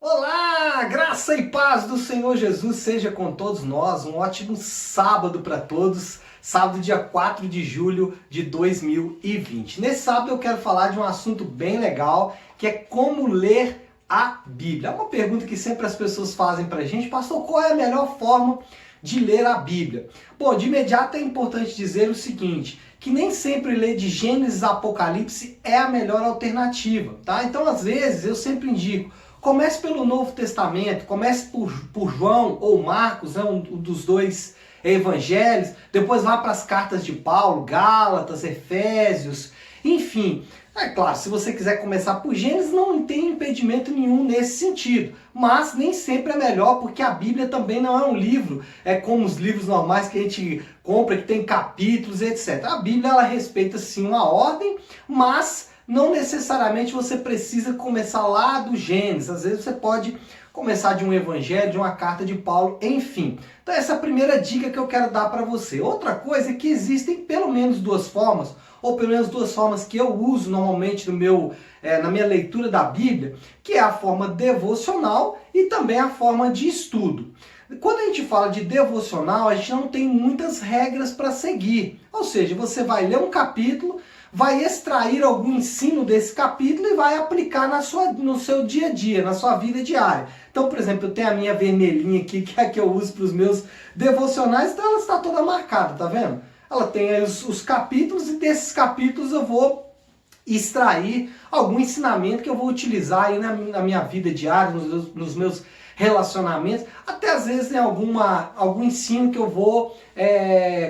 Olá, graça e paz do Senhor Jesus seja com todos nós. Um ótimo sábado para todos. Sábado, dia 4 de julho de 2020. Nesse sábado eu quero falar de um assunto bem legal, que é como ler a Bíblia. É uma pergunta que sempre as pessoas fazem para a gente: pastor, qual é a melhor forma de ler a Bíblia? Bom, de imediato é importante dizer o seguinte, que nem sempre ler de Gênesis a Apocalipse é a melhor alternativa, tá? Então, às vezes, eu sempre indico: comece pelo Novo Testamento, comece por João ou Marcos, um dos dois evangelhos, depois vá para as cartas de Paulo, Gálatas, Efésios, enfim. É claro, se você quiser começar por Gênesis, não tem impedimento nenhum nesse sentido, mas nem sempre é melhor, porque a Bíblia também não é um livro, é como os livros normais que a gente compra, que tem capítulos, etc. A Bíblia, ela respeita sim uma ordem, mas não necessariamente você precisa começar lá do Gênesis. Às vezes você pode começar de um evangelho, de uma carta de Paulo, enfim. Então essa é a primeira dica que eu quero dar para você. Outra coisa é que existem pelo menos duas formas, ou pelo menos duas formas que eu uso normalmente na minha leitura da Bíblia, que é a forma devocional e também a forma de estudo. Quando a gente fala de devocional, a gente não tem muitas regras para seguir. Ou seja, você vai ler um capítulo, vai extrair algum ensino desse capítulo e vai aplicar no seu dia a dia, na sua vida diária. Então, por exemplo, eu tenho a minha vermelhinha aqui, que é a que eu uso para os meus devocionais, então ela está toda marcada, tá vendo? Ela tem aí os capítulos, e desses capítulos eu vou extrair algum ensinamento que eu vou utilizar aí na minha vida diária, nos meus relacionamentos, até às vezes em algum ensino que eu vou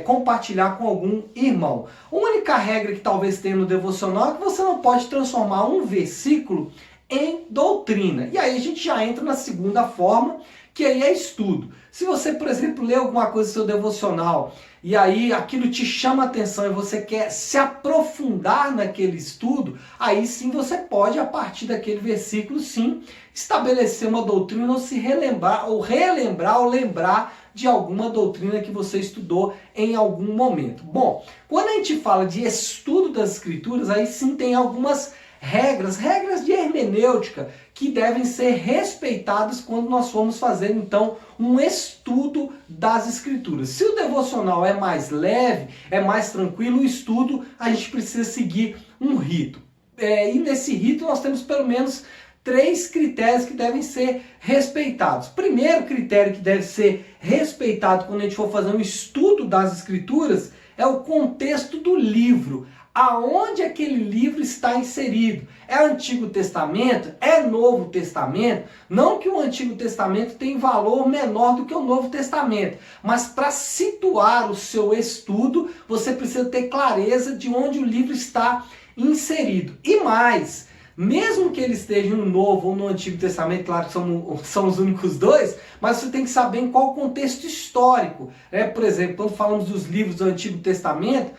compartilhar com algum irmão. A única regra que talvez tenha no devocional é que você não pode transformar um versículo em doutrina. E aí a gente já entra na segunda forma, que aí é estudo. Se você, por exemplo, lê alguma coisa no seu devocional e aí aquilo te chama a atenção e você quer se aprofundar naquele estudo, aí sim você pode, a partir daquele versículo, sim, estabelecer uma doutrina ou se relembrar ou lembrar de alguma doutrina que você estudou em algum momento. Bom, quando a gente fala de estudo das Escrituras, aí sim tem algumas regras de hermenêutica que devem ser respeitadas quando nós formos fazer então um estudo das Escrituras. Se o devocional é mais leve, é mais tranquilo, o estudo a gente precisa seguir um rito. E nesse rito nós temos pelo menos 3 critérios que devem ser respeitados. Primeiro critério que deve ser respeitado quando a gente for fazer um estudo das Escrituras é o contexto do livro. Aonde aquele livro está inserido? É Antigo Testamento? É Novo Testamento? Não que o Antigo Testamento tenha valor menor do que o Novo Testamento, mas para situar o seu estudo, você precisa ter clareza de onde o livro está inserido. E mais, mesmo que ele esteja no Novo ou no Antigo Testamento, claro que são os únicos dois, mas você tem que saber em qual contexto histórico. Por exemplo, quando falamos dos livros do Antigo Testamento,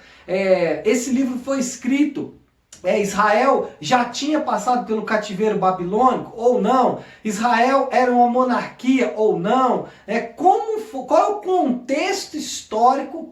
esse livro foi escrito, Israel já tinha passado pelo cativeiro babilônico ou não? Israel era uma monarquia ou não? Qual é o contexto histórico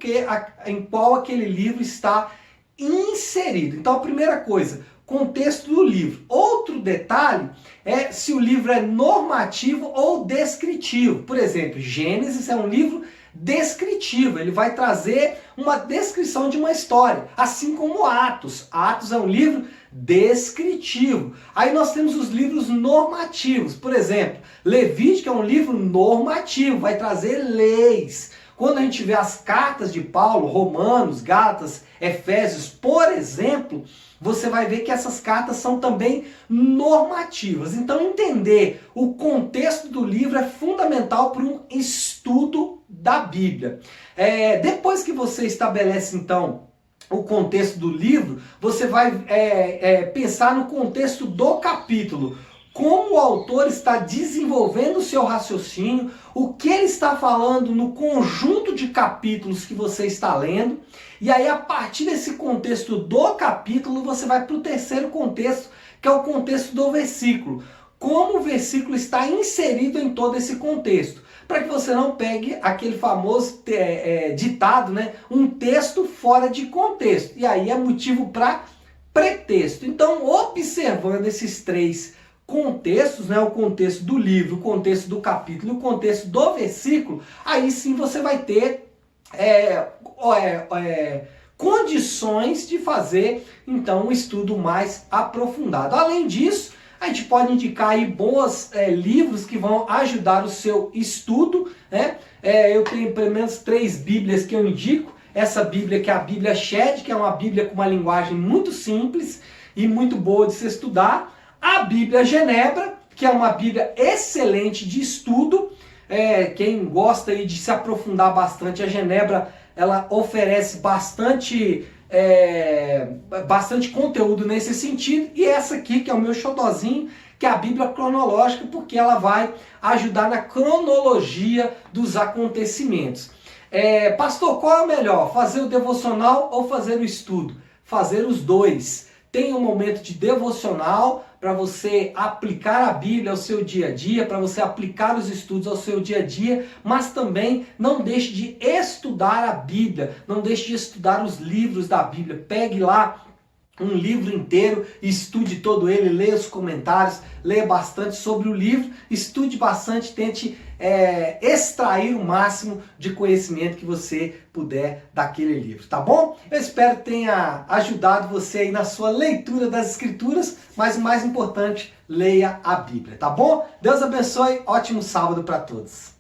em qual aquele livro está inserido? Então a primeira coisa, contexto do livro. Outro detalhe é se o livro é normativo ou descritivo. Por exemplo, Gênesis é um livro descritivo, ele vai trazer uma descrição de uma história, assim como Atos. Atos é um livro descritivo. Aí nós temos os livros normativos. Por exemplo, Levítico é um livro normativo, vai trazer leis. Quando a gente vê as cartas de Paulo, Romanos, Gálatas, Efésios, por exemplo, você vai ver que essas cartas são também normativas. Então entender o contexto do livro é fundamental para um estudo da Bíblia. Depois que você estabelece então o contexto do livro, você vai pensar no contexto do capítulo. Como o autor está desenvolvendo o seu raciocínio, o que ele está falando no conjunto de capítulos que você está lendo, e aí a partir desse contexto do capítulo você vai para o terceiro contexto, que é o contexto do versículo. Como o versículo está inserido em todo esse contexto, para que você não pegue aquele famoso ditado, né? Um texto fora de contexto, e aí é motivo para pretexto. Então, observando esses 3 contextos, né, o contexto do livro, o contexto do capítulo, o contexto do versículo, aí sim você vai ter condições de fazer então um estudo mais aprofundado. Além disso, a gente pode indicar aí bons livros que vão ajudar o seu estudo, né? Eu tenho pelo menos 3 bíblias que eu indico. Essa bíblia que é a Bíblia Shed, que é uma bíblia com uma linguagem muito simples e muito boa de se estudar. A Bíblia Genebra, que é uma bíblia excelente de estudo. Quem gosta aí de se aprofundar bastante, a Genebra, ela oferece bastante conteúdo nesse sentido. E essa aqui, que é o meu xodozinho, que é a Bíblia cronológica, porque ela vai ajudar na cronologia dos acontecimentos. Pastor, qual é o melhor? Fazer o devocional ou fazer o estudo? Fazer os dois. Tem um momento de devocional para você aplicar a Bíblia ao seu dia a dia, para você aplicar os estudos ao seu dia a dia, mas também não deixe de estudar a Bíblia, não deixe de estudar os livros da Bíblia. Pegue lá um livro inteiro, estude todo ele, leia os comentários, leia bastante sobre o livro, estude bastante, tente extrair o máximo de conhecimento que você puder daquele livro, tá bom? Eu espero que tenha ajudado você aí na sua leitura das Escrituras, mas o mais importante, leia a Bíblia, tá bom? Deus abençoe, ótimo sábado para todos.